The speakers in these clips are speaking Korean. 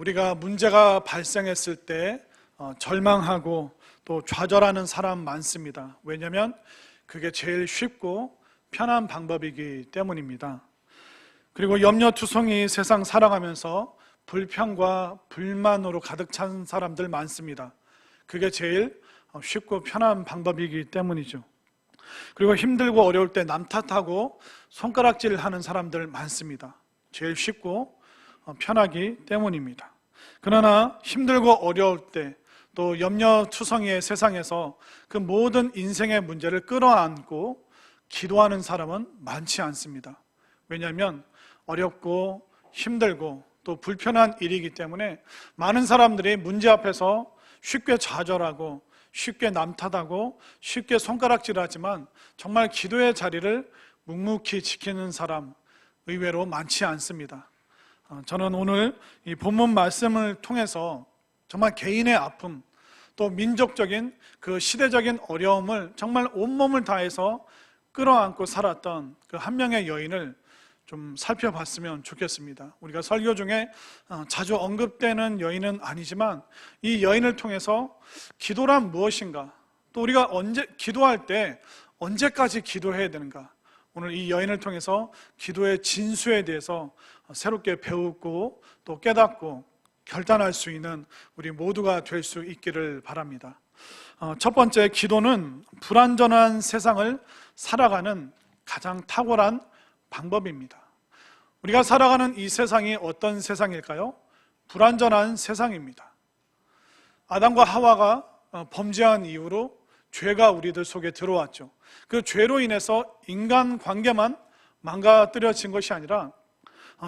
우리가 문제가 발생했을 때 절망하고 또 좌절하는 사람 많습니다. 왜냐하면 그게 제일 쉽고 편한 방법이기 때문입니다. 그리고 염려투성이 세상 살아가면서 불평과 불만으로 가득 찬 사람들 많습니다. 그게 제일 쉽고 편한 방법이기 때문이죠. 그리고 힘들고 어려울 때 남 탓하고 손가락질 하는 사람들 많습니다. 제일 쉽고 편하기 때문입니다. 그러나 힘들고 어려울 때 또 염려투성이의 세상에서 그 모든 인생의 문제를 끌어안고 기도하는 사람은 많지 않습니다. 왜냐하면 어렵고 힘들고 또 불편한 일이기 때문에 많은 사람들이 문제 앞에서 쉽게 좌절하고 쉽게 남 탓하고 쉽게 손가락질하지만 정말 기도의 자리를 묵묵히 지키는 사람 의외로 많지 않습니다. 저는 오늘 이 본문 말씀을 통해서 정말 개인의 아픔 또 민족적인 그 시대적인 어려움을 정말 온몸을 다해서 끌어안고 살았던 그 한 명의 여인을 좀 살펴봤으면 좋겠습니다. 우리가 설교 중에 자주 언급되는 여인은 아니지만 이 여인을 통해서 기도란 무엇인가, 또 우리가 기도할 때 언제까지 기도해야 되는가, 오늘 이 여인을 통해서 기도의 진수에 대해서 새롭게 배우고 또 깨닫고 결단할 수 있는 우리 모두가 될 수 있기를 바랍니다. 첫 번째, 기도는 불완전한 세상을 살아가는 가장 탁월한 방법입니다. 우리가 살아가는 이 세상이 어떤 세상일까요? 불완전한 세상입니다. 아담과 하와가 범죄한 이후로 죄가 우리들 속에 들어왔죠. 그 죄로 인해서 인간관계만 망가뜨려진 것이 아니라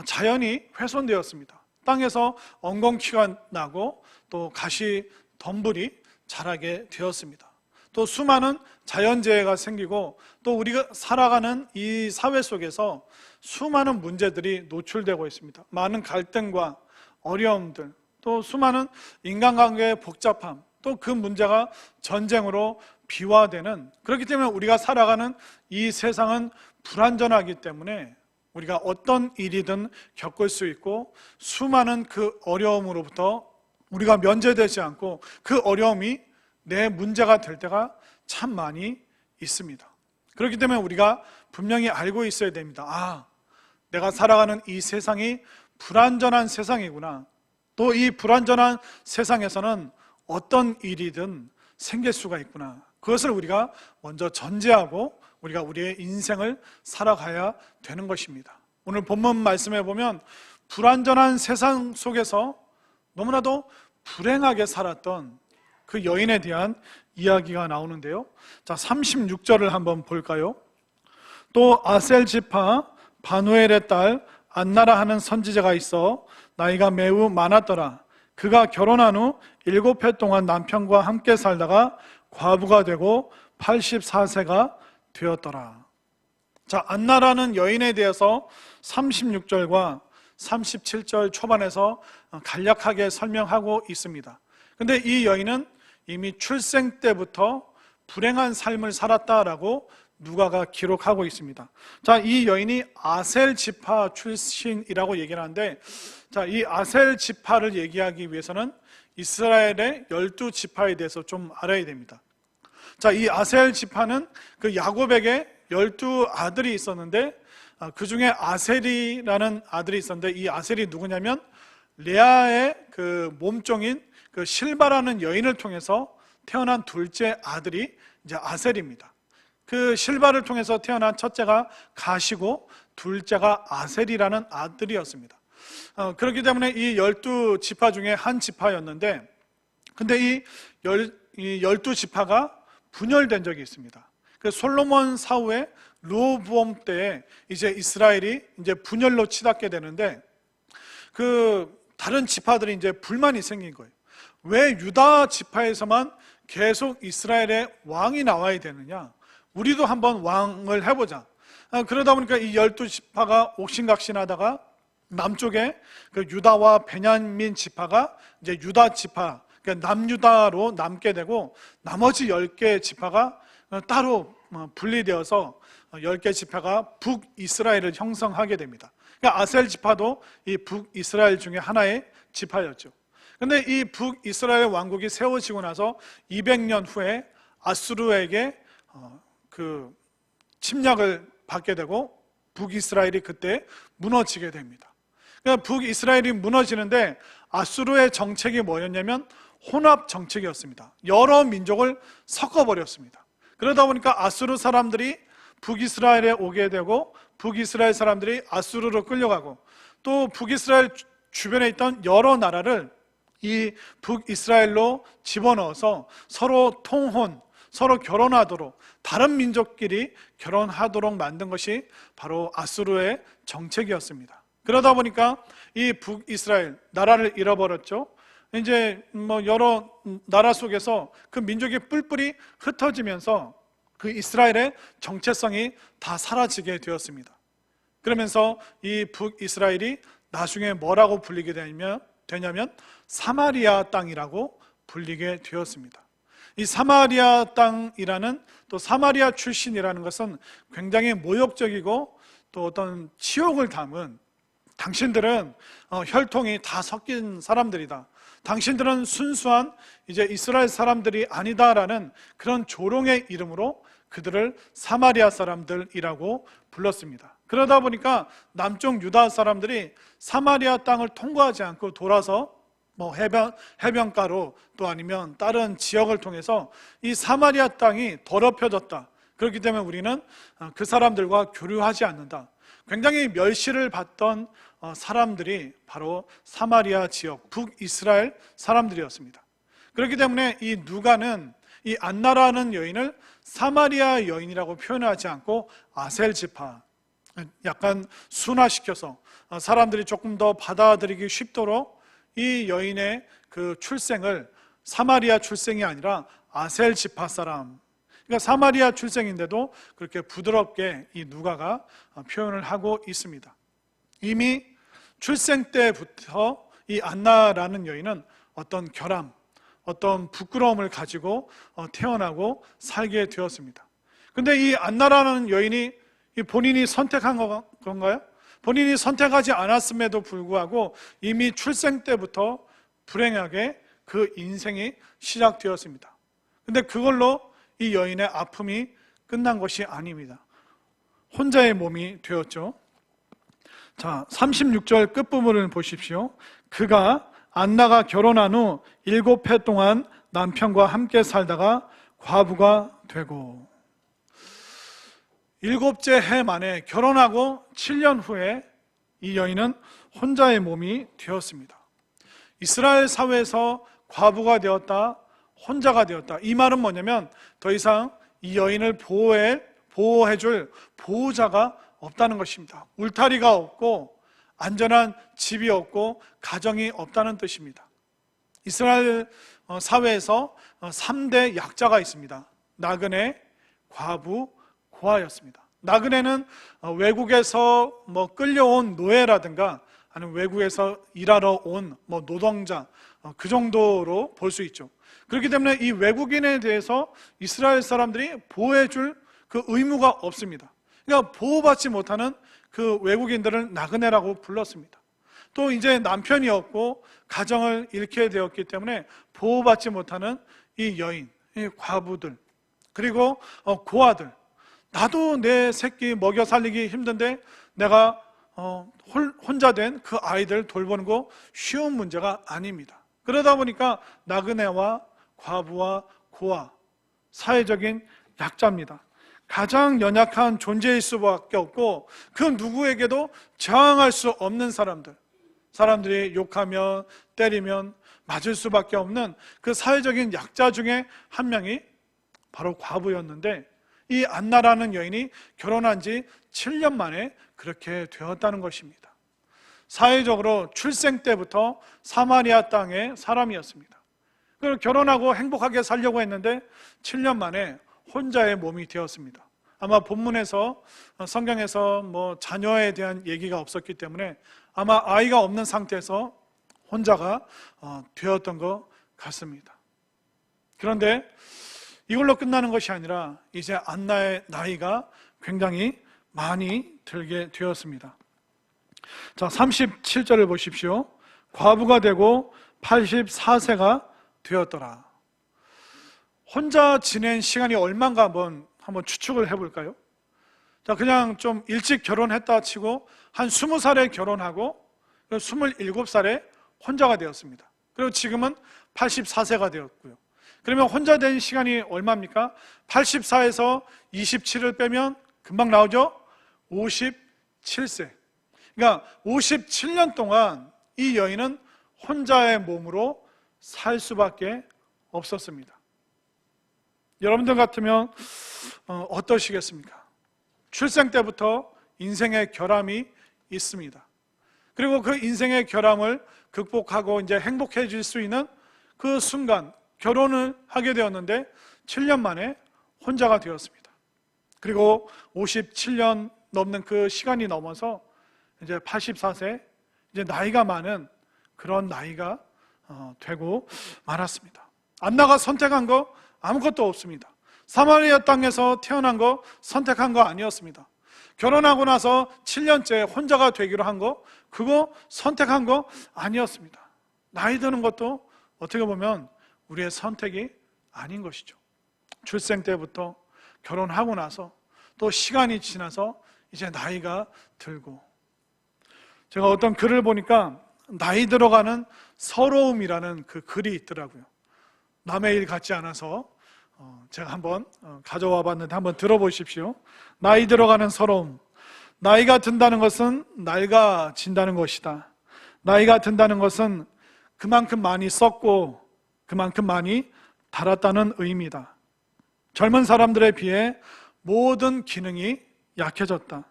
자연이 훼손되었습니다. 땅에서 엉겅퀴가 나고 또 가시 덤불이 자라게 되었습니다. 또 수많은 자연재해가 생기고 또 우리가 살아가는 이 사회 속에서 수많은 문제들이 노출되고 있습니다. 많은 갈등과 어려움들, 또 수많은 인간관계의 복잡함, 또 그 문제가 전쟁으로 비화되는, 그렇기 때문에 우리가 살아가는 이 세상은 불완전하기 때문에 우리가 어떤 일이든 겪을 수 있고 수많은 그 어려움으로부터 우리가 면제되지 않고 그 어려움이 내 문제가 될 때가 참 많이 있습니다. 그렇기 때문에 우리가 분명히 알고 있어야 됩니다. 내가 살아가는 이 세상이 불완전한 세상이구나. 또 이 불완전한 세상에서는 어떤 일이든 생길 수가 있구나. 그것을 우리가 먼저 전제하고 우리가 우리의 인생을 살아가야 되는 것입니다. 오늘 본문 말씀에 보면 불완전한 세상 속에서 너무나도 불행하게 살았던 그 여인에 대한 이야기가 나오는데요. 자, 36절을 한번 볼까요? 또 아셀 지파 바누엘의 딸 안나라 하는 선지자가 있어 나이가 매우 많았더라. 그가 결혼한 후 7해 동안 남편과 함께 살다가 과부가 되고 84세가 되었더라. 자, 안나라는 여인에 대해서 36절과 37절 초반에서 간략하게 설명하고 있습니다. 근데 이 여인은 이미 출생 때부터 불행한 삶을 살았다라고 누가가 기록하고 있습니다. 자, 이 여인이 아셀 지파 출신이라고 얘기를 하는데, 자, 이 아셀 지파를 얘기하기 위해서는 이스라엘의 12지파에 대해서 좀 알아야 됩니다. 자, 이 아셀 지파는 그 야곱에게 12아들이 있었는데 그 중에 아셀이라는 아들이 있었는데, 이 아셀이 누구냐면 레아의 그 몸종인 그 실바라는 여인을 통해서 태어난 둘째 아들이 이제 아셀입니다. 그 실바를 통해서 태어난 첫째가 가시고 둘째가 아셀이라는 아들이었습니다. 그렇기 때문에 이 12지파 중에 한 지파였는데, 근데 이 12지파가 분열된 적이 있습니다. 그 솔로몬 사후에 르호보암 때에 이제 이스라엘이 이제 분열로 치닫게 되는데, 그 다른 지파들이 이제 불만이 생긴 거예요. 왜 유다 지파에서만 계속 이스라엘의 왕이 나와야 되느냐? 우리도 한번 왕을 해보자. 그러다 보니까 이 12지파가 옥신각신하다가 남쪽에 그 유다와 베냐민 지파가 이제 유다 지파, 그러니까 남유다로 남게 되고, 나머지 10개 지파가 따로 분리되어서 10개 지파가 북이스라엘을 형성하게 됩니다. 그러니까 아셀 지파도 이 북이스라엘 중에 하나의 지파였죠. 근데 이 북이스라엘 왕국이 세워지고 나서 200년 후에 아수르에게 그 침략을 받게 되고 북이스라엘이 그때 무너지게 됩니다. 그러니까 북이스라엘이 무너지는데 아수르의 정책이 뭐였냐면 혼합 정책이었습니다. 여러 민족을 섞어버렸습니다. 그러다 보니까 아수르 사람들이 북이스라엘에 오게 되고 북이스라엘 사람들이 아수르로 끌려가고 또 북이스라엘 주변에 있던 여러 나라를 이 북이스라엘로 집어넣어서 서로 통혼, 서로 결혼하도록, 다른 민족끼리 결혼하도록 만든 것이 바로 아수르의 정책이었습니다. 그러다 보니까 이 북이스라엘 나라를 잃어버렸죠. 이제 뭐 여러 나라 속에서 그 민족이 뿔뿔이 흩어지면서 그 이스라엘의 정체성이 다 사라지게 되었습니다. 그러면서 이 북이스라엘이 나중에 뭐라고 불리게 되냐면 사마리아 땅이라고 불리게 되었습니다. 이 사마리아 땅이라는, 또 사마리아 출신이라는 것은 굉장히 모욕적이고 또 어떤 치욕을 담은, 당신들은 혈통이 다 섞인 사람들이다, 당신들은 순수한 이제 이스라엘 사람들이 아니다라는 그런 조롱의 이름으로 그들을 사마리아 사람들이라고 불렀습니다. 그러다 보니까 남쪽 유다 사람들이 사마리아 땅을 통과하지 않고 돌아서 뭐 해변가로 또 아니면 다른 지역을 통해서 이 사마리아 땅이 더럽혀졌다, 그렇기 때문에 우리는 그 사람들과 교류하지 않는다, 굉장히 멸시를 받던 사람들이 바로 사마리아 지역 북이스라엘 사람들이었습니다. 그렇기 때문에 이 누가는 이 안나라는 여인을 사마리아 여인이라고 표현하지 않고 아셀 지파, 약간 순화시켜서 사람들이 조금 더 받아들이기 쉽도록 이 여인의 그 출생을 사마리아 출생이 아니라 아셀 지파 사람, 그러니까 사마리아 출생인데도 그렇게 부드럽게 이 누가가 표현을 하고 있습니다. 이미 출생 때부터 이 안나라는 여인은 어떤 결함, 어떤 부끄러움을 가지고 태어나고 살게 되었습니다. 근데 이 안나라는 여인이 본인이 선택한 건가요? 본인이 선택하지 않았음에도 불구하고 이미 출생 때부터 불행하게 그 인생이 시작되었습니다. 근데 그걸로 이 여인의 아픔이 끝난 것이 아닙니다. 혼자의 몸이 되었죠. 자, 36절 끝부분을 보십시오. 그가 안나가 결혼한 후 7해 동안 남편과 함께 살다가 과부가 되고, 7째 해 만에 결혼하고 7년 후에 이 여인은 혼자의 몸이 되었습니다. 이스라엘 사회에서 과부가 되었다, 혼자가 되었다, 이 말은 뭐냐면 더 이상 이 여인을 보호해줄 보호자가 없다는 것입니다. 울타리가 없고 안전한 집이 없고 가정이 없다는 뜻입니다. 이스라엘 사회에서 3대 약자가 있습니다. 나그네, 과부, 고아였습니다. 나그네는 외국에서 끌려온 노예라든가 아니면 외국에서 일하러 온 노동자, 그 정도로 볼 수 있죠. 그렇기 때문에 이 외국인에 대해서 이스라엘 사람들이 보호해줄 그 의무가 없습니다. 그러니까 보호받지 못하는 그 외국인들을 나그네라고 불렀습니다. 또 이제 남편이 없고 가정을 잃게 되었기 때문에 보호받지 못하는 이 여인, 이 과부들, 그리고 고아들, 나도 내 새끼 먹여 살리기 힘든데 내가 혼자 된 그 아이들 돌보는 거 쉬운 문제가 아닙니다. 그러다 보니까 나그네와 과부와 고아, 사회적인 약자입니다. 가장 연약한 존재일 수밖에 없고 그 누구에게도 저항할 수 없는 사람들이 욕하면 때리면 맞을 수밖에 없는 그 사회적인 약자 중에 한 명이 바로 과부였는데, 이 안나라는 여인이 결혼한 지 7년 만에 그렇게 되었다는 것입니다. 사회적으로 출생 때부터 사마리아 땅의 사람이었습니다. 그리고 결혼하고 행복하게 살려고 했는데 7년 만에 혼자의 몸이 되었습니다. 아마 본문에서, 성경에서 자녀에 대한 얘기가 없었기 때문에 아마 아이가 없는 상태에서 혼자가 되었던 것 같습니다. 그런데 이걸로 끝나는 것이 아니라 이제 안나의 나이가 굉장히 많이 들게 되었습니다. 자, 37절을 보십시오. 과부가 되고 84세가 되었더라. 혼자 지낸 시간이 얼마인가 한번 추측을 해볼까요? 자, 그냥 좀 일찍 결혼했다 치고 한 20살에 결혼하고 27살에 혼자가 되었습니다. 그리고 지금은 84세가 되었고요. 그러면 혼자 된 시간이 얼마입니까? 84에서 27을 빼면 금방 나오죠? 57세. 그러니까 57년 동안 이 여인은 혼자의 몸으로 살 수밖에 없었습니다. 여러분들 같으면 어떠시겠습니까? 출생 때부터 인생의 결함이 있습니다. 그리고 그 인생의 결함을 극복하고 이제 행복해질 수 있는 그 순간 결혼을 하게 되었는데 7년 만에 혼자가 되었습니다. 그리고 57년 넘는 그 시간이 넘어서 이제 84세, 이제 나이가 많은 그런 나이가 되고 말았습니다. 안나가 선택한 거 아무것도 없습니다. 사마리아 땅에서 태어난 거 선택한 거 아니었습니다. 결혼하고 나서 7년째 혼자가 되기로 한 거, 그거 선택한 거 아니었습니다. 나이 드는 것도 어떻게 보면 우리의 선택이 아닌 것이죠. 출생 때부터 결혼하고 나서 또 시간이 지나서 이제 나이가 들고, 제가 어떤 글을 보니까 나이 들어가는 서러움이라는 그 글이 있더라고요. 남의 일 같지 않아서 제가 한번 가져와 봤는데 한번 들어보십시오. 나이 들어가는 서러움. 나이가 든다는 것은 낡아진다는 것이다. 나이가 든다는 것은 그만큼 많이 썼고 그만큼 많이 달았다는 의미다. 젊은 사람들에 비해 모든 기능이 약해졌다.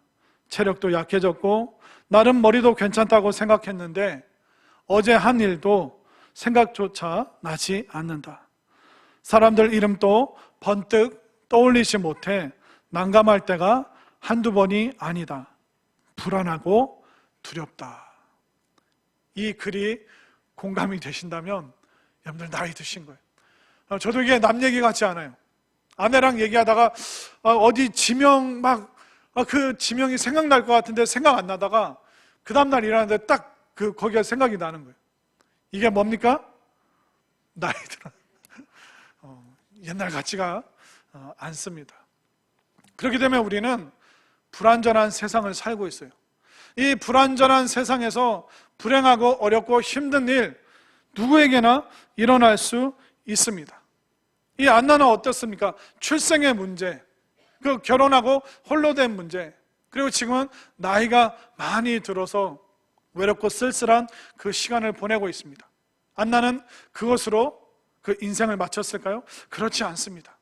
체력도 약해졌고 나름 머리도 괜찮다고 생각했는데 어제 한 일도 생각조차 나지 않는다. 사람들 이름도 번뜩 떠올리지 못해 난감할 때가 한두 번이 아니다. 불안하고 두렵다. 이 글이 공감이 되신다면 여러분들 나이 드신 거예요. 저도 이게 남 얘기 같지 않아요. 아내랑 얘기하다가 어디 지명 그 지명이 생각날 것 같은데 생각 안 나다가 그 다음날 일하는데 딱 거기가 생각이 나는 거예요. 이게 뭡니까? 나이 들어. 옛날 같지가 않습니다. 그렇기 때문에 우리는 불완전한 세상을 살고 있어요. 이 불완전한 세상에서 불행하고 어렵고 힘든 일 누구에게나 일어날 수 있습니다. 이 안나는 어떻습니까? 출생의 문제, 그 결혼하고 홀로 된 문제, 그리고 지금은 나이가 많이 들어서 외롭고 쓸쓸한 그 시간을 보내고 있습니다. 안나는 그것으로 그 인생을 마쳤을까요? 그렇지 않습니다.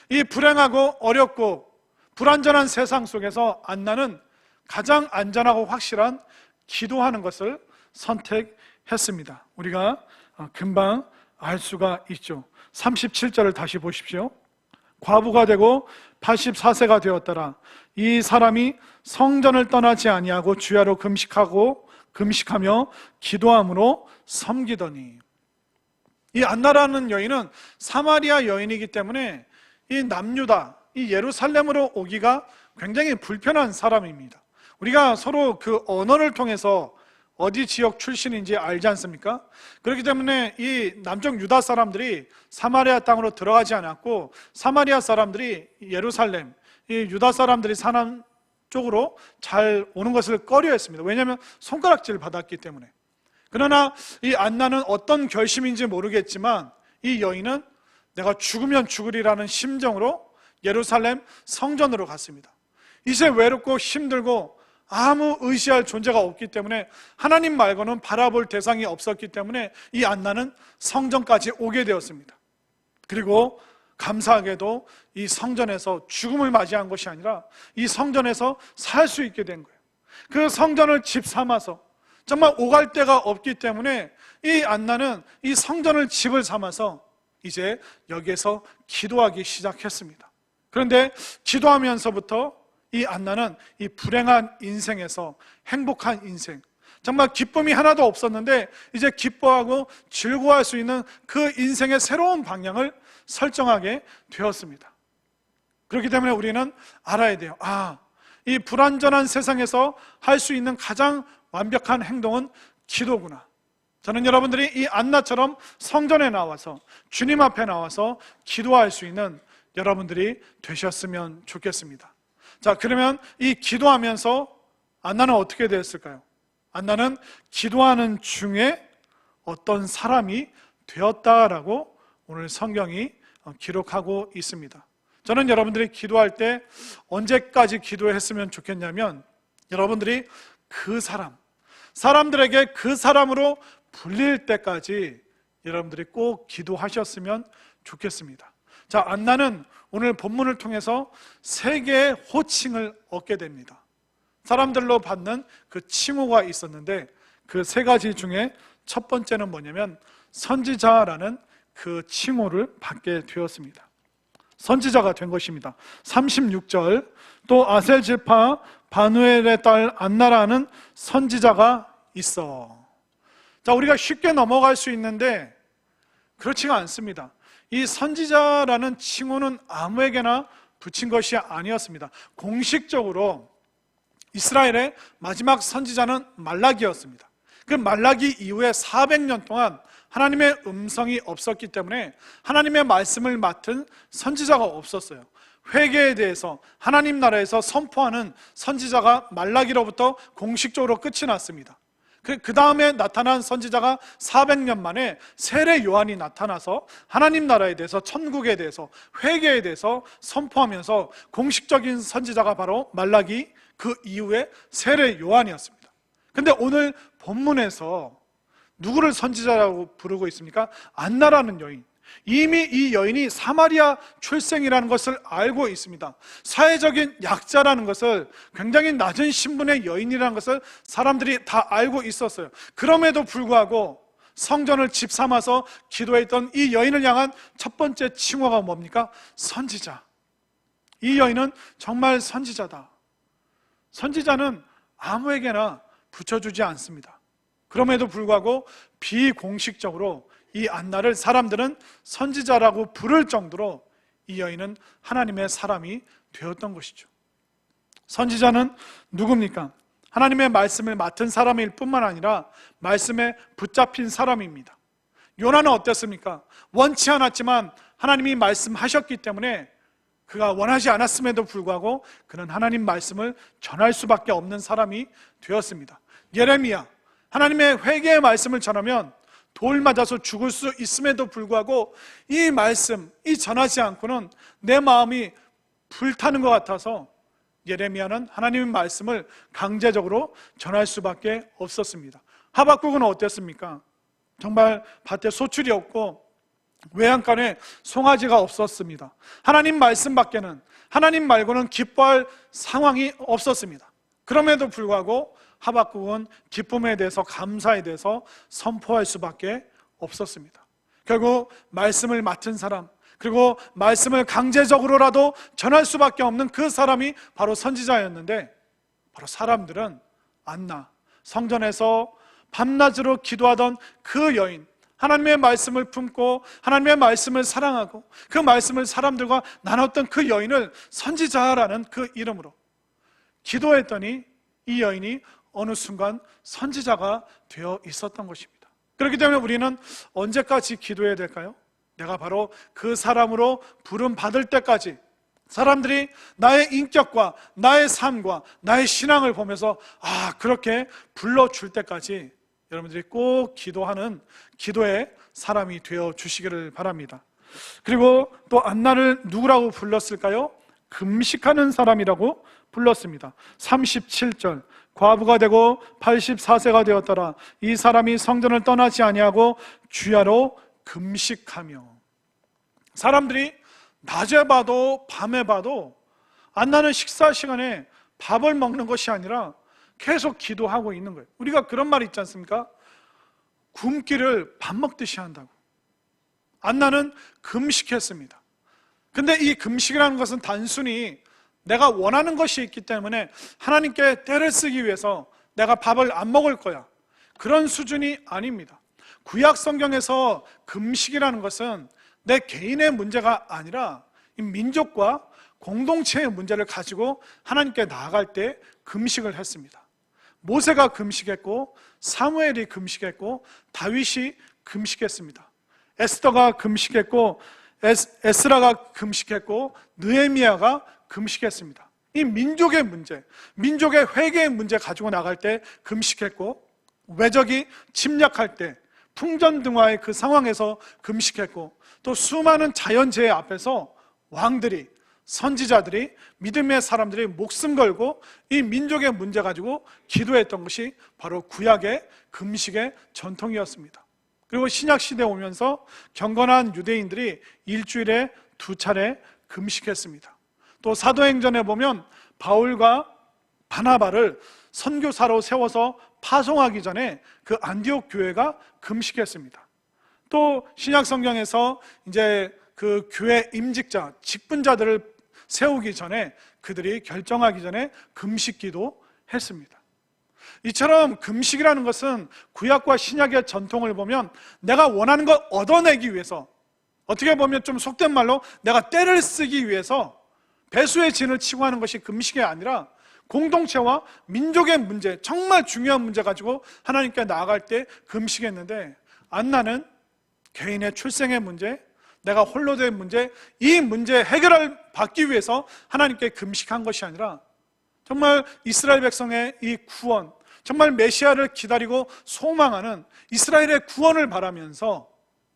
이 불행하고 어렵고 불안전한 세상 속에서 안나는 가장 안전하고 확실한 기도하는 것을 선택했습니다. 우리가 금방 알 수가 있죠. 37절을 다시 보십시오. 과부가 되고 84세가 되었더라. 이 사람이 성전을 떠나지 아니하고 주야로 금식하며 기도함으로 섬기더니. 이 안나라는 여인은 사마리아 여인이기 때문에 이 남유다, 이 예루살렘으로 오기가 굉장히 불편한 사람입니다. 우리가 서로 그 언어를 통해서 어디 지역 출신인지 알지 않습니까? 그렇기 때문에 이 남쪽 유다 사람들이 사마리아 땅으로 들어가지 않았고 사마리아 사람들이 예루살렘, 이 유다 사람들이 사는 쪽으로 잘 오는 것을 꺼려했습니다. 왜냐하면 손가락질 받았기 때문에. 그러나 이 안나는 어떤 결심인지 모르겠지만 이 여인은 내가 죽으면 죽으리라는 심정으로 예루살렘 성전으로 갔습니다. 이제 외롭고 힘들고 아무 의지할 존재가 없기 때문에 하나님 말고는 바라볼 대상이 없었기 때문에 이 안나는 성전까지 오게 되었습니다. 그리고 감사하게도 이 성전에서 죽음을 맞이한 것이 아니라 이 성전에서 살 수 있게 된 거예요. 그 성전을 집 삼아서 정말 오갈 데가 없기 때문에 이 안나는 이 성전을 집을 삼아서 이제 여기에서 기도하기 시작했습니다. 그런데 기도하면서부터 이 안나는 이 불행한 인생에서 행복한 인생, 정말 기쁨이 하나도 없었는데 이제 기뻐하고 즐거워할 수 있는 그 인생의 새로운 방향을 설정하게 되었습니다. 그렇기 때문에 우리는 알아야 돼요. 이 불완전한 세상에서 할 수 있는 가장 완벽한 행동은 기도구나. 저는 여러분들이 이 안나처럼 성전에 나와서 주님 앞에 나와서 기도할 수 있는 여러분들이 되셨으면 좋겠습니다. 자, 그러면 이 기도하면서 안나는 어떻게 됐을까요? 안나는 기도하는 중에 어떤 사람이 되었다라고 오늘 성경이 기록하고 있습니다. 저는 여러분들이 기도할 때 언제까지 기도했으면 좋겠냐면, 여러분들이 그 사람들에게 그 사람으로 불릴 때까지 여러분들이 꼭 기도하셨으면 좋겠습니다. 자, 안나는 오늘 본문을 통해서 세 개의 호칭을 얻게 됩니다. 사람들로 받는 그 칭호가 있었는데, 그 세 가지 중에 첫 번째는 뭐냐면 선지자라는 그 칭호를 받게 되었습니다. 선지자가 된 것입니다. 36절, 또 아셀 지파 바누엘의 딸 안나라는 선지자가 있어. 자, 우리가 쉽게 넘어갈 수 있는데 그렇지가 않습니다. 이 선지자라는 칭호는 아무에게나 붙인 것이 아니었습니다. 공식적으로 이스라엘의 마지막 선지자는 말라기였습니다. 그 말라기 이후에 400년 동안 하나님의 음성이 없었기 때문에 하나님의 말씀을 맡은 선지자가 없었어요. 회개에 대해서 하나님 나라에서 선포하는 선지자가 말라기로부터 공식적으로 끝이 났습니다. 그 다음에 나타난 선지자가 400년 만에 세례 요한이 나타나서 하나님 나라에 대해서, 천국에 대해서, 회개에 대해서 선포하면서 공식적인 선지자가 바로 말라기, 그 이후에 세례 요한이었습니다. 근데 오늘 본문에서 누구를 선지자라고 부르고 있습니까? 안나라는 여인. 이미 이 여인이 사마리아 출생이라는 것을 알고 있습니다. 사회적인 약자라는 것을, 굉장히 낮은 신분의 여인이라는 것을 사람들이 다 알고 있었어요. 그럼에도 불구하고 성전을 집 삼아서 기도했던 이 여인을 향한 첫 번째 칭호가 뭡니까? 선지자. 이 여인은 정말 선지자다. 선지자는 아무에게나 붙여주지 않습니다. 그럼에도 불구하고 비공식적으로 이 안나를 사람들은 선지자라고 부를 정도로 이 여인은 하나님의 사람이 되었던 것이죠. 선지자는 누굽니까? 하나님의 말씀을 맡은 사람일 뿐만 아니라 말씀에 붙잡힌 사람입니다. 요나는 어땠습니까? 원치 않았지만 하나님이 말씀하셨기 때문에 그가 원하지 않았음에도 불구하고 그는 하나님 말씀을 전할 수밖에 없는 사람이 되었습니다. 예레미야, 하나님의 회개의 말씀을 전하면 돌 맞아서 죽을 수 있음에도 불구하고 이 말씀, 이 전하지 않고는 내 마음이 불타는 것 같아서 예레미야는 하나님의 말씀을 강제적으로 전할 수밖에 없었습니다. 하박국은 어땠습니까? 정말 밭에 소출이 없고 외양간에 송아지가 없었습니다. 하나님 말씀밖에는, 하나님 말고는 기뻐할 상황이 없었습니다. 그럼에도 불구하고 하박국은 기쁨에 대해서, 감사에 대해서 선포할 수밖에 없었습니다. 결국 말씀을 맡은 사람, 그리고 말씀을 강제적으로라도 전할 수밖에 없는 그 사람이 바로 선지자였는데, 바로 사람들은 안나, 성전에서 밤낮으로 기도하던 그 여인, 하나님의 말씀을 품고 하나님의 말씀을 사랑하고 그 말씀을 사람들과 나눴던 그 여인을 선지자라는 그 이름으로 기도했더니 이 여인이 어느 순간 선지자가 되어 있었던 것입니다. 그렇기 때문에 우리는 언제까지 기도해야 될까요? 내가 바로 그 사람으로 부름 받을 때까지, 사람들이 나의 인격과 나의 삶과 나의 신앙을 보면서 그렇게 불러줄 때까지 여러분들이 꼭 기도하는 기도의 사람이 되어 주시기를 바랍니다. 그리고 또 안나를 누구라고 불렀을까요? 금식하는 사람이라고 불렀습니다. 37절, 과부가 되고 84세가 되었더라. 이 사람이 성전을 떠나지 아니하고 주야로 금식하며. 사람들이 낮에 봐도 밤에 봐도 안나는 식사 시간에 밥을 먹는 것이 아니라 계속 기도하고 있는 거예요. 우리가 그런 말 있지 않습니까? 굶기를 밥 먹듯이 한다고. 안나는 금식했습니다. 근데 이 금식이라는 것은 단순히 내가 원하는 것이 있기 때문에 하나님께 떼를 쓰기 위해서 내가 밥을 안 먹을 거야, 그런 수준이 아닙니다. 구약 성경에서 금식이라는 것은 내 개인의 문제가 아니라 이 민족과 공동체의 문제를 가지고 하나님께 나아갈 때 금식을 했습니다. 모세가 금식했고, 사무엘이 금식했고, 다윗이 금식했습니다. 에스더가 금식했고, 에스라가 금식했고, 느헤미야가 금식했습니다. 이 민족의 문제, 민족의 회개의 문제 가지고 나갈 때 금식했고, 외적이 침략할 때 풍전등화의 그 상황에서 금식했고, 또 수많은 자연재해 앞에서 왕들이, 선지자들이, 믿음의 사람들이 목숨 걸고 이 민족의 문제 가지고 기도했던 것이 바로 구약의 금식의 전통이었습니다. 그리고 신약 시대에 오면서 경건한 유대인들이 일주일에 2차례 금식했습니다. 또 사도행전에 보면 바울과 바나바를 선교사로 세워서 파송하기 전에 그 안디옥 교회가 금식했습니다. 또 신약 성경에서 이제 그 교회 임직자, 직분자들을 세우기 전에, 그들이 결정하기 전에 금식기도 했습니다. 이처럼 금식이라는 것은 구약과 신약의 전통을 보면 내가 원하는 걸 얻어내기 위해서, 어떻게 보면 좀 속된 말로 내가 때를 쓰기 위해서 배수의 진을 치고 하는 것이 금식이 아니라 공동체와 민족의 문제, 정말 중요한 문제 가지고 하나님께 나아갈 때 금식했는데, 안나는 개인의 출생의 문제, 내가 홀로 된 문제, 이 문제 해결을 받기 위해서 하나님께 금식한 것이 아니라 정말 이스라엘 백성의 이 구원, 정말 메시아를 기다리고 소망하는 이스라엘의 구원을 바라면서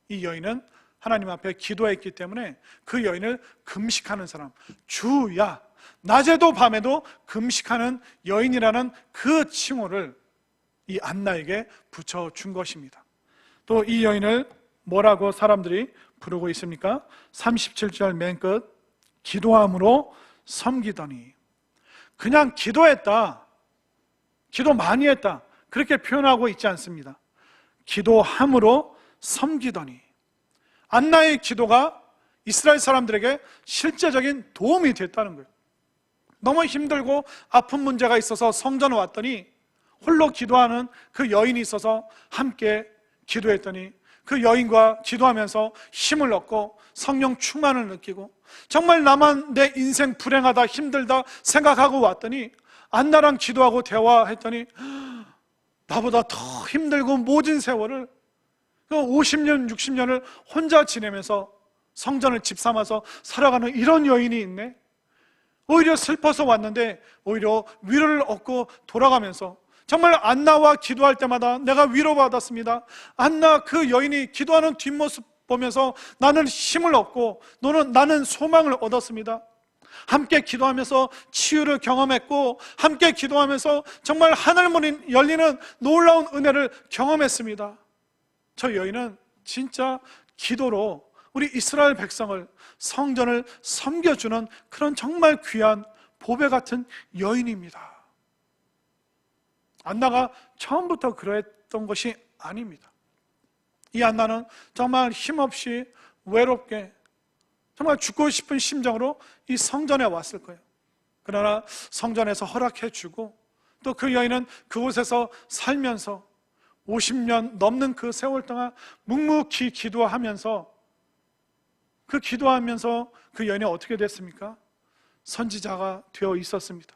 이 여인은 하나님 앞에 기도했기 때문에 그 여인을 금식하는 사람, 주야, 낮에도 밤에도 금식하는 여인이라는 그 칭호를 이 안나에게 붙여준 것입니다. 또 이 여인을 뭐라고 사람들이 부르고 있습니까? 37절 맨 끝, 기도함으로 섬기더니. 그냥 기도했다, 기도 많이 했다, 그렇게 표현하고 있지 않습니다. 기도함으로 섬기더니. 안나의 기도가 이스라엘 사람들에게 실제적인 도움이 됐다는 거예요. 너무 힘들고 아픈 문제가 있어서 성전에 왔더니 홀로 기도하는 그 여인이 있어서 함께 기도했더니 그 여인과 기도하면서 힘을 얻고 성령 충만을 느끼고, 정말 나만 내 인생 불행하다, 힘들다 생각하고 왔더니 안나랑 기도하고 대화했더니 나보다 더 힘들고 모진 세월을 50년, 60년을 혼자 지내면서 성전을 집 삼아서 살아가는 이런 여인이 있네. 오히려 슬퍼서 왔는데 오히려 위로를 얻고 돌아가면서 정말 안나와 기도할 때마다 내가 위로받았습니다. 안나 그 여인이 기도하는 뒷모습 보면서 나는 힘을 얻고 나는 소망을 얻었습니다. 함께 기도하면서 치유를 경험했고, 함께 기도하면서 정말 하늘문이 열리는 놀라운 은혜를 경험했습니다. 저 여인은 진짜 기도로 우리 이스라엘 백성을, 성전을 섬겨주는 그런 정말 귀한 보배 같은 여인입니다. 안나가 처음부터 그랬던 것이 아닙니다. 이 안나는 정말 힘없이 외롭게 정말 죽고 싶은 심정으로 이 성전에 왔을 거예요. 그러나 성전에서 허락해 주고, 또 그 여인은 그곳에서 살면서 50년 넘는 그 세월 동안 묵묵히 기도하면서, 그 기도하면서 그 여인이 어떻게 됐습니까? 선지자가 되어 있었습니다.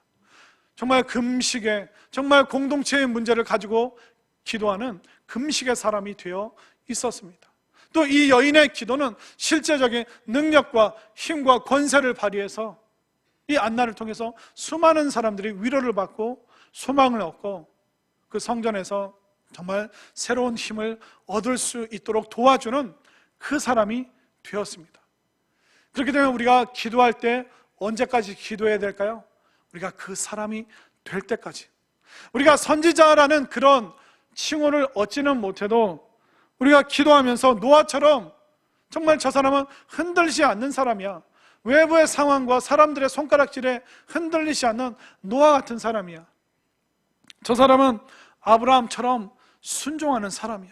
정말 금식에, 정말 공동체의 문제를 가지고 기도하는 금식의 사람이 되어 있었습니다. 또 이 여인의 기도는 실제적인 능력과 힘과 권세를 발휘해서 이 안나를 통해서 수많은 사람들이 위로를 받고 소망을 얻고 그 성전에서 정말 새로운 힘을 얻을 수 있도록 도와주는 그 사람이 되었습니다. 그렇게 되면 우리가 기도할 때 언제까지 기도해야 될까요? 우리가 그 사람이 될 때까지. 우리가 선지자라는 그런 칭호를 얻지는 못해도 우리가 기도하면서 노아처럼 정말 저 사람은 흔들리지 않는 사람이야, 외부의 상황과 사람들의 손가락질에 흔들리지 않는 노아 같은 사람이야, 저 사람은 아브라함처럼 순종하는 사람이야,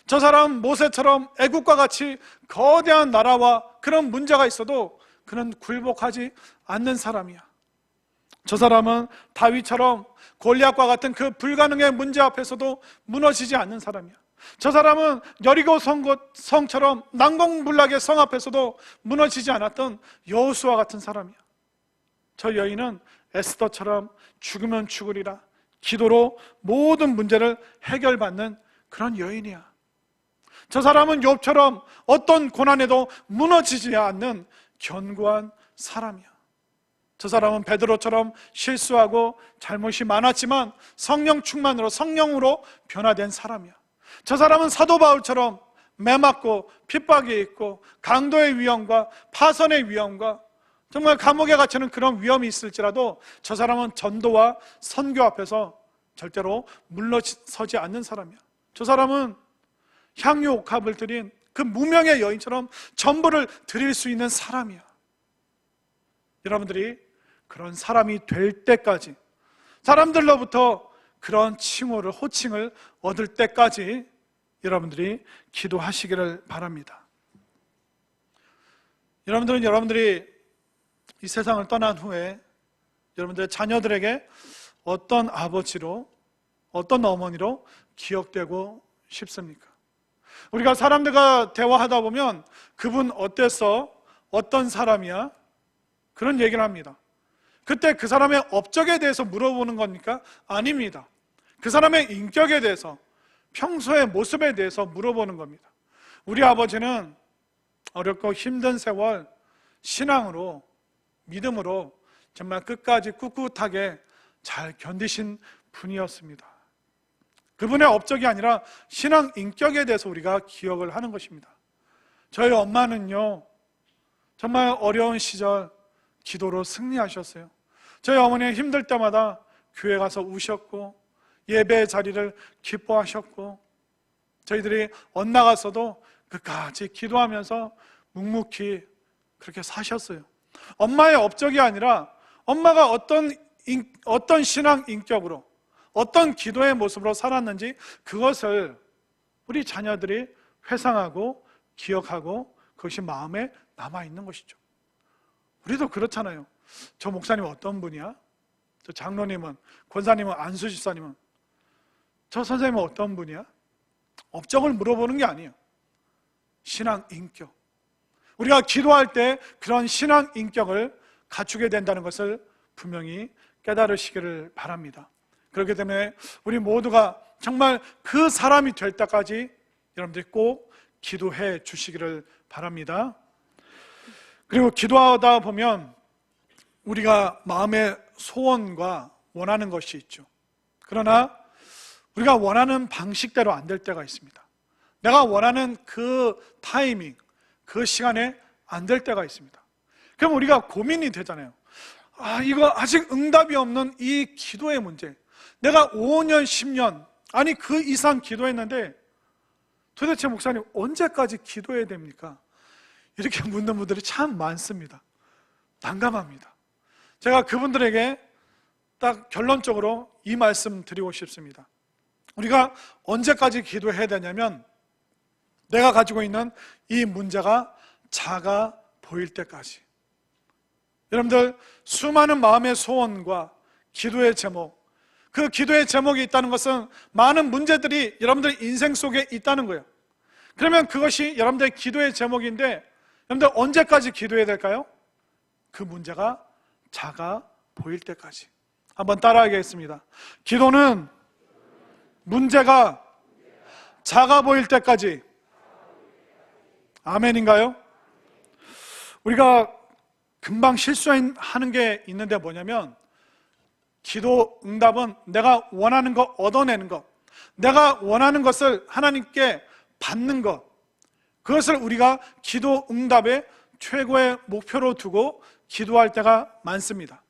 저 사람은 모세처럼 애국과 같이 거대한 나라와 그런 문제가 있어도 그는 굴복하지 않는 사람이야, 저 사람은 다윗처럼 골리앗과 같은 그 불가능의 문제 앞에서도 무너지지 않는 사람이야, 저 사람은 여리고 성처럼 난공불락의 성 앞에서도 무너지지 않았던 여호수아 같은 사람이야. 저 여인은 에스더처럼 죽으면 죽으리라, 기도로 모든 문제를 해결받는 그런 여인이야. 저 사람은 욥처럼 어떤 고난에도 무너지지 않는 견고한 사람이야. 저 사람은 베드로처럼 실수하고 잘못이 많았지만 성령 충만으로, 성령으로 변화된 사람이야. 저 사람은 사도 바울처럼 매맞고 핍박이 있고 강도의 위험과 파선의 위험과 정말 감옥에 갇히는 그런 위험이 있을지라도 저 사람은 전도와 선교 앞에서 절대로 물러서지 않는 사람이야. 저 사람은 향유 옥합을 드린 그 무명의 여인처럼 전부를 드릴 수 있는 사람이야. 여러분들이 그런 사람이 될 때까지, 사람들로부터 그런 칭호를, 호칭을 얻을 때까지 여러분들이 기도하시기를 바랍니다. 여러분들은 여러분들이 이 세상을 떠난 후에 여러분들의 자녀들에게 어떤 아버지로, 어떤 어머니로 기억되고 싶습니까? 우리가 사람들과 대화하다 보면 그분 어땠어? 어떤 사람이야? 그런 얘기를 합니다. 그때 그 사람의 업적에 대해서 물어보는 겁니까? 아닙니다. 그 사람의 인격에 대해서, 평소의 모습에 대해서 물어보는 겁니다. 우리 아버지는 어렵고 힘든 세월 신앙으로, 믿음으로 정말 끝까지 꿋꿋하게 잘 견디신 분이었습니다. 그분의 업적이 아니라 신앙 인격에 대해서 우리가 기억을 하는 것입니다. 저희 엄마는요, 정말 어려운 시절 기도로 승리하셨어요. 저희 어머니는 힘들 때마다 교회 가서 우셨고 예배의 자리를 기뻐하셨고, 저희들이 엇나갔어도 끝까지 기도하면서 묵묵히 그렇게 사셨어요. 엄마의 업적이 아니라 엄마가 어떤 신앙 인격으로, 어떤 기도의 모습으로 살았는지 그것을 우리 자녀들이 회상하고 기억하고 그것이 마음에 남아있는 것이죠. 우리도 그렇잖아요. 저 목사님 어떤 분이야? 저 장로님은, 권사님은, 안수 집사님은, 저 선생님은 어떤 분이야? 업적을 물어보는 게 아니에요. 신앙 인격. 우리가 기도할 때 그런 신앙 인격을 갖추게 된다는 것을 분명히 깨달으시기를 바랍니다. 그렇기 때문에 우리 모두가 정말 그 사람이 될 때까지 여러분들이 꼭 기도해 주시기를 바랍니다. 그리고 기도하다 보면 우리가 마음의 소원과 원하는 것이 있죠. 그러나 우리가 원하는 방식대로 안 될 때가 있습니다. 내가 원하는 그 타이밍, 그 시간에 안 될 때가 있습니다. 그럼 우리가 고민이 되잖아요. 이거 아직 응답이 없는 이 기도의 문제, 내가 5년, 10년, 아니 그 이상 기도했는데 도대체 목사님 언제까지 기도해야 됩니까? 이렇게 묻는 분들이 참 많습니다. 난감합니다. 제가 그분들에게 딱 결론적으로 이 말씀 드리고 싶습니다. 우리가 언제까지 기도해야 되냐면 내가 가지고 있는 이 문제가 작아 보일 때까지. 여러분들, 수많은 마음의 소원과 기도의 제목, 그 기도의 제목이 있다는 것은 많은 문제들이 여러분들 인생 속에 있다는 거예요. 그러면 그것이 여러분들의 기도의 제목인데 여러분들 언제까지 기도해야 될까요? 그 문제가 작아 보일 때까지. 한번 따라하겠습니다. 기도는 문제가 작아 보일 때까지. 아멘인가요? 우리가 금방 실수하는 게 있는데 뭐냐면, 기도 응답은 내가 원하는 것 얻어내는 것, 내가 원하는 것을 하나님께 받는 것, 그것을 우리가 기도 응답의 최고의 목표로 두고 기도할 때가 많습니다.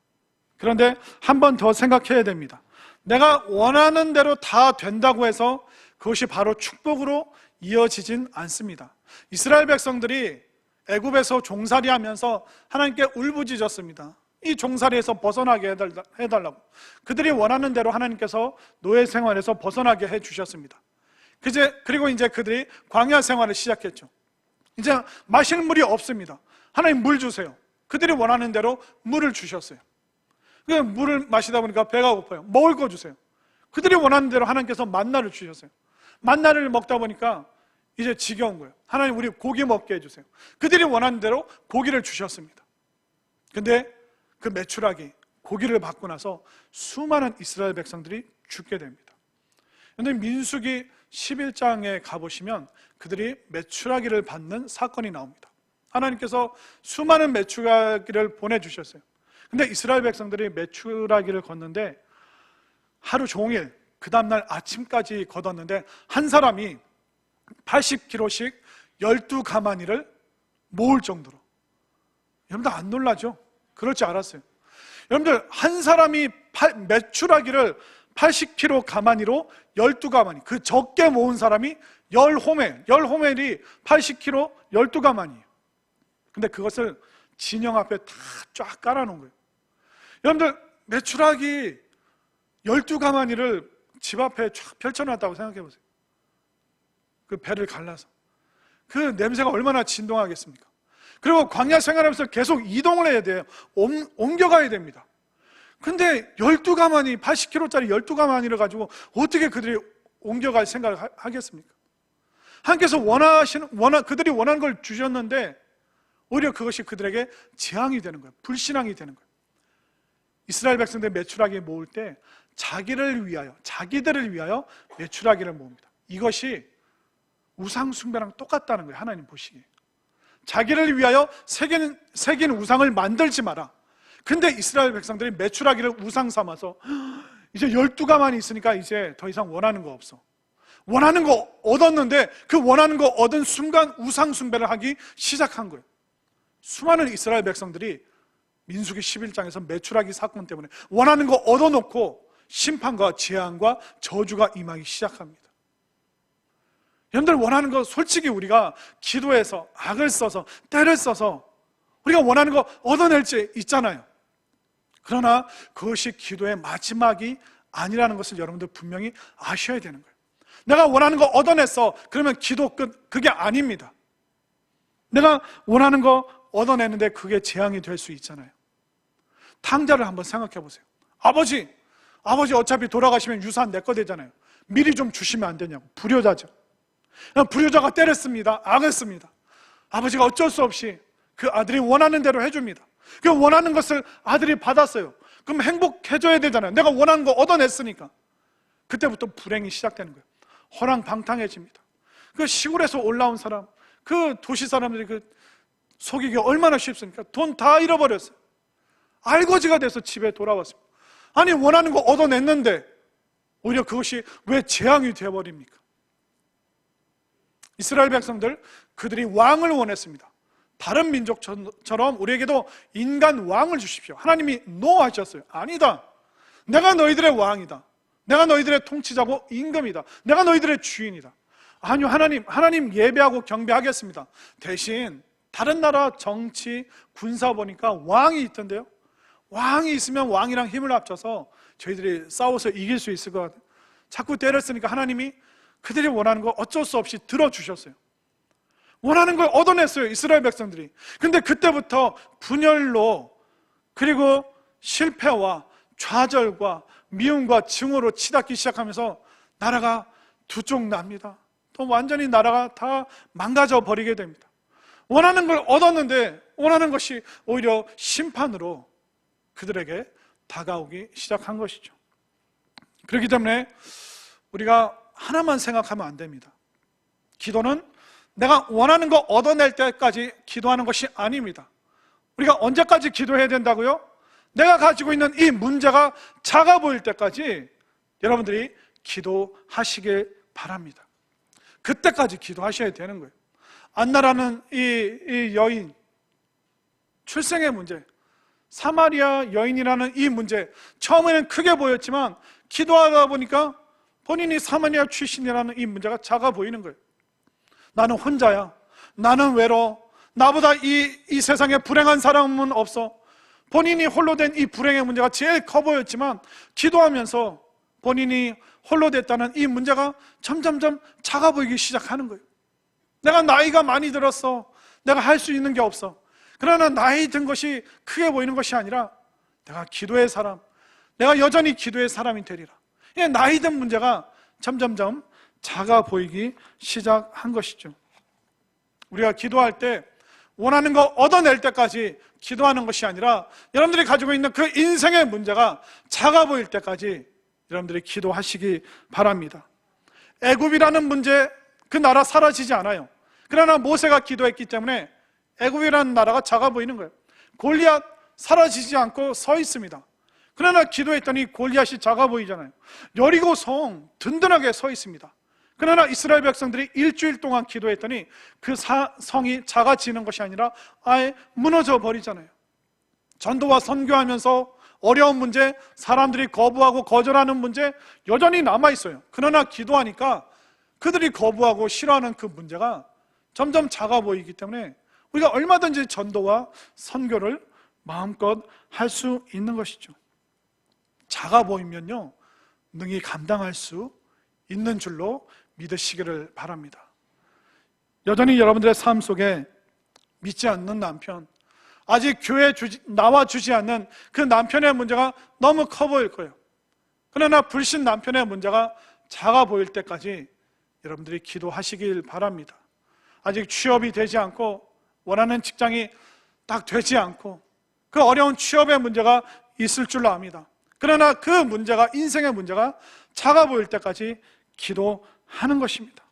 그런데 한 번 더 생각해야 됩니다. 내가 원하는 대로 다 된다고 해서 그것이 바로 축복으로 이어지진 않습니다. 이스라엘 백성들이 애굽에서 종살이하면서 하나님께 울부짖었습니다. 이 종살이에서 벗어나게 해달라고. 그들이 원하는 대로 하나님께서 노예 생활에서 벗어나게 해주셨습니다. 그리고 이제 그들이 광야 생활을 시작했죠. 이제 마실 물이 없습니다. 하나님 물 주세요. 그들이 원하는 대로 물을 주셨어요. 물을 마시다 보니까 배가 고파요. 먹을 거 주세요. 그들이 원하는 대로 하나님께서 만나를 주셨어요. 만나를 먹다 보니까 이제 지겨운 거예요. 하나님 우리 고기 먹게 해주세요. 그들이 원하는 대로 고기를 주셨습니다. 근데 그 메추라기 고기를 받고 나서 수많은 이스라엘 백성들이 죽게 됩니다. 그런데 민수기 11장에 가보시면 그들이 메추라기를 받는 사건이 나옵니다. 하나님께서 수많은 메추라기를 보내주셨어요. 근데 이스라엘 백성들이 메추라기를 걷는데 하루 종일, 그 다음날 아침까지 걷었는데 한 사람이 80kg씩 12가마니를 모을 정도로. 여러분들 안 놀라죠? 그럴 줄 알았어요. 여러분들 한 사람이 메추라기를 80kg 가마니로 12가마니, 그 적게 모은 사람이 10호멜, 10호멜이 80kg 12가마니예요. 근데 그것을 진영 앞에 다 쫙 깔아놓은 거예요. 여러분들 메추라기 12가마니를 집 앞에 쫙 펼쳐놨다고 생각해 보세요. 그 배를 갈라서 그 냄새가 얼마나 진동하겠습니까? 그리고 광야 생활하면서 계속 이동을 해야 돼요. 옮겨가야 됩니다. 근데 12가마니, 80kg짜리 12가마니를 가지고 어떻게 그들이 옮겨갈 생각을 하겠습니까? 하나님께서 그들이 원하는 걸 주셨는데 오히려 그것이 그들에게 재앙이 되는 거예요. 불신앙이 되는 거예요. 이스라엘 백성들 메추라기 모을 때 자기들을 위하여 메추라기를 모읍니다. 이것이 우상 숭배랑 똑같다는 거예요. 하나님 보시기에 자기를 위하여 새긴 우상을 만들지 마라. 근데 이스라엘 백성들이 메추라기를 우상 삼아서 이제 12가만이 있으니까 이제 더 이상 원하는 거 없어. 원하는 거 얻었는데 그 원하는 거 얻은 순간 우상 숭배를 하기 시작한 거예요. 수많은 이스라엘 백성들이 민수기 11장에서 메추라기 사건 때문에 원하는 거 얻어놓고 심판과 재앙과 저주가 임하기 시작합니다. 여러분들 원하는 거 솔직히 우리가 기도해서 악을 써서 때를 써서 우리가 원하는 거 얻어낼 수 있잖아요. 그러나 그것이 기도의 마지막이 아니라는 것을 여러분들 분명히 아셔야 되는 거예요. 내가 원하는 거 얻어냈어. 그러면 기도 끝. 그게 아닙니다. 내가 원하는 거 얻어내는데 그게 재앙이 될 수 있잖아요. 탕자를 한번 생각해 보세요. 아버지 어차피 돌아가시면 유산 내 거 되잖아요. 미리 좀 주시면 안 되냐고. 불효자죠. 불효자가 때렸습니다. 악했습니다. 아버지가 어쩔 수 없이 그 아들이 원하는 대로 해줍니다. 그 원하는 것을 아들이 받았어요. 그럼 행복해져야 되잖아요. 내가 원하는 거 얻어냈으니까. 그때부터 불행이 시작되는 거예요. 허랑방탕해집니다. 그 시골에서 올라온 사람, 그 도시 사람들이 그 속이기 얼마나 쉽습니까? 돈 다 잃어버렸어요. 알거지가 돼서 집에 돌아왔습니다. 아니 원하는 거 얻어냈는데 오히려 그것이 왜 재앙이 되어버립니까? 이스라엘 백성들, 그들이 왕을 원했습니다. 다른 민족처럼 우리에게도 인간 왕을 주십시오. 하나님이 노하셨어요. 아니다. 내가 너희들의 왕이다. 내가 너희들의 통치자고 임금이다. 내가 너희들의 주인이다. 아니요, 하나님 예배하고 경배하겠습니다. 대신 다른 나라 정치, 군사 보니까 왕이 있던데요. 왕이 있으면 왕이랑 힘을 합쳐서 저희들이 싸워서 이길 수 있을 것 같아요. 자꾸 때렸으니까 하나님이 그들이 원하는 거 어쩔 수 없이 들어주셨어요. 원하는 걸 얻어냈어요, 이스라엘 백성들이. 근데 그때부터 분열로, 그리고 실패와 좌절과 미움과 증오로 치닫기 시작하면서 나라가 두 쪽 납니다. 또 완전히 나라가 다 망가져 버리게 됩니다. 원하는 걸 얻었는데 원하는 것이 오히려 심판으로 그들에게 다가오기 시작한 것이죠. 그렇기 때문에 우리가 하나만 생각하면 안 됩니다. 기도는 내가 원하는 거 얻어낼 때까지 기도하는 것이 아닙니다. 우리가 언제까지 기도해야 된다고요? 내가 가지고 있는 이 문제가 작아 보일 때까지 여러분들이 기도하시길 바랍니다. 그때까지 기도하셔야 되는 거예요. 안나라는 이 여인, 출생의 문제, 사마리아 여인이라는 이 문제, 처음에는 크게 보였지만 기도하다 보니까 본인이 사마리아 출신이라는 이 문제가 작아 보이는 거예요. 나는 혼자야. 나는 외로워. 나보다 이 세상에 불행한 사람은 없어. 본인이 홀로 된 이 불행의 문제가 제일 커 보였지만 기도하면서 본인이 홀로 됐다는 이 문제가 점점점 작아 보이기 시작하는 거예요. 내가 나이가 많이 들었어. 내가 할 수 있는 게 없어. 그러나 나이 든 것이 크게 보이는 것이 아니라 내가 기도의 사람, 내가 여전히 기도의 사람이 되리라. 나이 든 문제가 점점점 작아 보이기 시작한 것이죠. 우리가 기도할 때 원하는 거 얻어낼 때까지 기도하는 것이 아니라 여러분들이 가지고 있는 그 인생의 문제가 작아 보일 때까지 여러분들이 기도하시기 바랍니다. 애굽이라는 문제, 그 나라 사라지지 않아요. 그러나 모세가 기도했기 때문에 애굽이라는 나라가 작아 보이는 거예요. 골리앗 사라지지 않고 서 있습니다. 그러나 기도했더니 골리앗이 작아 보이잖아요. 여리고 성 든든하게 서 있습니다. 그러나 이스라엘 백성들이 일주일 동안 기도했더니 그 성이 작아지는 것이 아니라 아예 무너져 버리잖아요. 전도와 선교하면서 어려운 문제, 사람들이 거부하고 거절하는 문제 여전히 남아있어요. 그러나 기도하니까 그들이 거부하고 싫어하는 그 문제가 점점 작아 보이기 때문에 우리가 얼마든지 전도와 선교를 마음껏 할 수 있는 것이죠. 작아 보이면요, 능히 감당할 수 있는 줄로 믿으시기를 바랍니다. 여전히 여러분들의 삶 속에 믿지 않는 남편, 아직 교회에 나와주지 않는 그 남편의 문제가 너무 커 보일 거예요. 그러나 불신 남편의 문제가 작아 보일 때까지 여러분들이 기도하시길 바랍니다. 아직 취업이 되지 않고 원하는 직장이 딱 되지 않고 그 어려운 취업의 문제가 있을 줄로 압니다. 그러나 그 문제가, 인생의 문제가 작아 보일 때까지 기도하는 것입니다.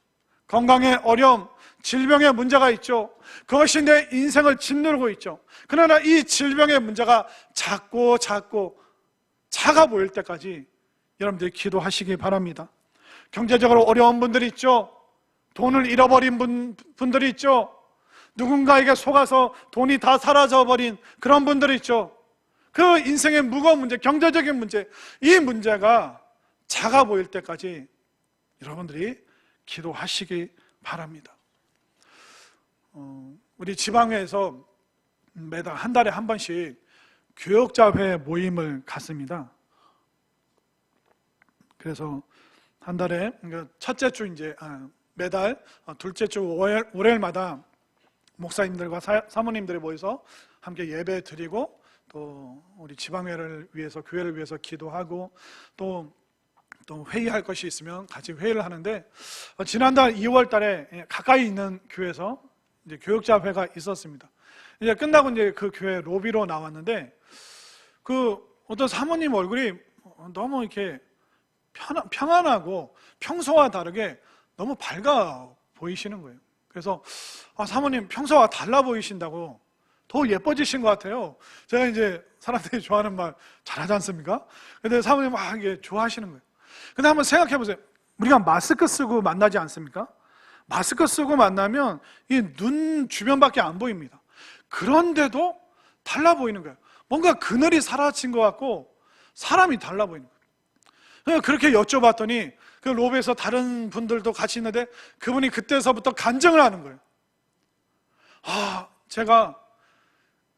건강의 어려움, 질병의 문제가 있죠. 그것이 내 인생을 짓누르고 있죠. 그러나 이 질병의 문제가 작고 작아 보일 때까지 여러분들이 기도하시기 바랍니다. 경제적으로 어려운 분들이 있죠. 돈을 잃어버린 분들이 있죠. 누군가에게 속아서 돈이 다 사라져버린 그런 분들이 있죠. 그 인생의 무거운 문제, 경제적인 문제, 이 문제가 작아 보일 때까지 여러분들이 기도하시기 바랍니다. 우리 지방회에서 매달 한 달에 한 번씩 교역자회 모임을 갖습니다. 그래서 한 달에 첫째 주 매달 둘째 주 월요일마다 목사님들과 사모님들이 모여서 함께 예배 드리고 또 우리 지방회를 위해서, 교회를 위해서 기도하고 또 회의할 것이 있으면 같이 회의를 하는데, 지난달 2월 달에 가까이 있는 교회에서 이제 교역자회가 있었습니다. 이제 끝나고 이제 그 교회 로비로 나왔는데 그 어떤 사모님 얼굴이 너무 이렇게 평안하고 평소와 다르게 너무 밝아 보이시는 거예요. 그래서 사모님 평소와 달라 보이신다고, 더 예뻐지신 것 같아요. 제가 이제 사람들이 좋아하는 말 잘하지 않습니까? 근데 사모님 이게 좋아하시는 거예요. 근데 한번 생각해 보세요. 우리가 마스크 쓰고 만나지 않습니까? 마스크 쓰고 만나면 이 눈 주변밖에 안 보입니다. 그런데도 달라 보이는 거예요. 뭔가 그늘이 사라진 것 같고 사람이 달라 보이는 거예요. 그렇게 여쭤봤더니 그 로비에서 다른 분들도 같이 있는데 그분이 그때서부터 간증을 하는 거예요. 제가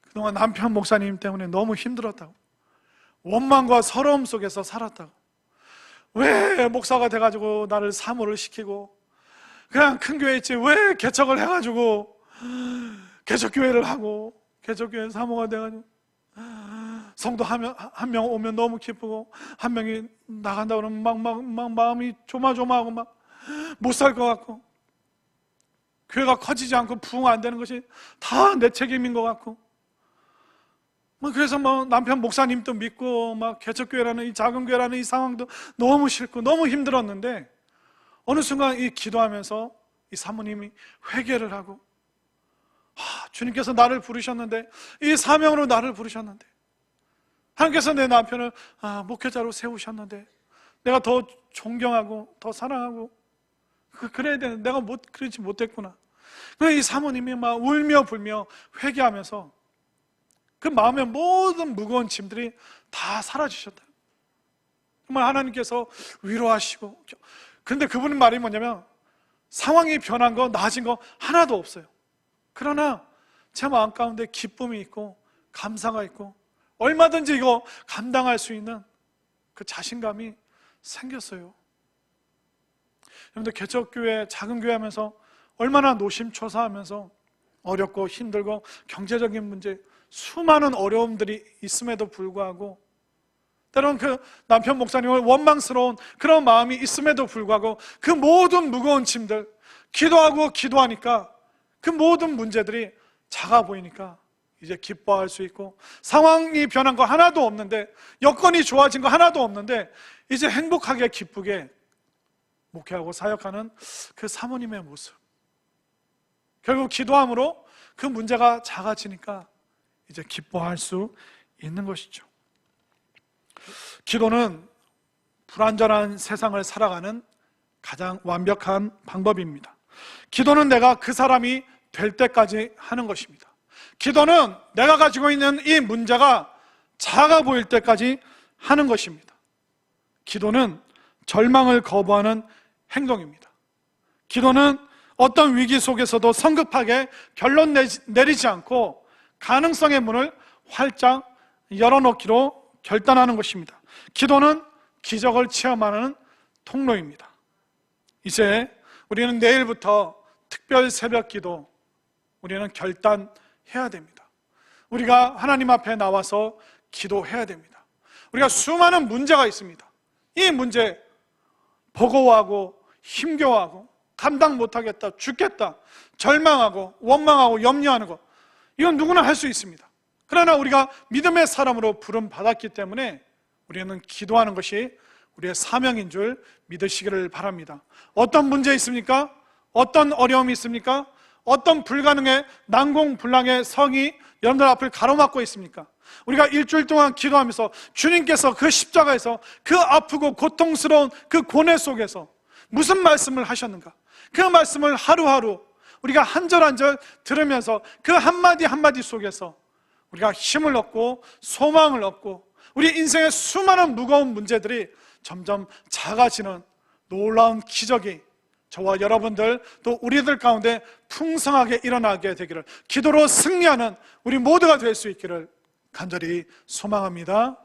그동안 남편 목사님 때문에 너무 힘들었다고, 원망과 서러움 속에서 살았다고, 왜 목사가 돼가지고 나를 사모를 시키고 그냥 큰 교회 있지 왜 개척을 해가지고 개척교회를 하고 개척교회 사모가 돼가지고 성도 한 명 오면 너무 기쁘고 한 명이 나간다 그러면 막 마음이 조마조마하고 막 못 살 것 같고, 교회가 커지지 않고 부흥 안 되는 것이 다 내 책임인 것 같고, 그래서 남편 목사님도 믿고 막 개척교회라는 이 작은 교회라는 이 상황도 너무 싫고 너무 힘들었는데, 어느 순간 이 기도하면서 이 사모님이 회개를 하고, 주님께서 나를 부르셨는데, 이 사명으로 나를 부르셨는데, 하나님께서 내 남편을 목회자로 세우셨는데 내가 더 존경하고 더 사랑하고 그래야 되는데 내가 그러지 못했구나. 이 사모님이 막 울며 불며 회개하면서 그 마음의 모든 무거운 짐들이 다 사라지셨다. 정말 하나님께서 위로하시고. 근데 그분의 말이 뭐냐면 상황이 변한 거, 나아진 거 하나도 없어요. 그러나 제 마음 가운데 기쁨이 있고 감사가 있고 얼마든지 이거 감당할 수 있는 그 자신감이 생겼어요. 여러분들 개척교회, 작은 교회 하면서 얼마나 노심초사하면서 어렵고 힘들고 경제적인 문제, 수많은 어려움들이 있음에도 불구하고, 때로는 그 남편 목사님을 원망스러운 그런 마음이 있음에도 불구하고 그 모든 무거운 짐들 기도하고 기도하니까 그 모든 문제들이 작아 보이니까 이제 기뻐할 수 있고, 상황이 변한 거 하나도 없는데, 여건이 좋아진 거 하나도 없는데 이제 행복하게 기쁘게 목회하고 사역하는 그 사모님의 모습, 결국 기도함으로 그 문제가 작아지니까 이제 기뻐할 수 있는 것이죠. 기도는 불완전한 세상을 살아가는 가장 완벽한 방법입니다. 기도는 내가 그 사람이 될 때까지 하는 것입니다. 기도는 내가 가지고 있는 이 문제가 작아 보일 때까지 하는 것입니다. 기도는 절망을 거부하는 행동입니다. 기도는 어떤 위기 속에서도 성급하게 결론 내리지 않고 가능성의 문을 활짝 열어놓기로 결단하는 것입니다. 기도는 기적을 체험하는 통로입니다. 이제 우리는 내일부터 특별 새벽 기도, 우리는 결단해야 됩니다. 우리가 하나님 앞에 나와서 기도해야 됩니다. 우리가 수많은 문제가 있습니다. 이 문제 버거워하고 힘겨워하고 감당 못하겠다, 죽겠다, 절망하고 원망하고 염려하는 것, 이건 누구나 할 수 있습니다. 그러나 우리가 믿음의 사람으로 부름 받았기 때문에 우리는 기도하는 것이 우리의 사명인 줄 믿으시기를 바랍니다. 어떤 문제 있습니까? 어떤 어려움이 있습니까? 어떤 불가능의 난공불락의 성이 여러분들 앞을 가로막고 있습니까? 우리가 일주일 동안 기도하면서 주님께서 그 십자가에서 그 아프고 고통스러운 그 고뇌 속에서 무슨 말씀을 하셨는가? 그 말씀을 하루하루 우리가 한 절 한 절 들으면서 그 한마디 한마디 속에서 우리가 힘을 얻고 소망을 얻고 우리 인생의 수많은 무거운 문제들이 점점 작아지는 놀라운 기적이 저와 여러분들 또 우리들 가운데 풍성하게 일어나게 되기를, 기도로 승리하는 우리 모두가 될 수 있기를 간절히 소망합니다.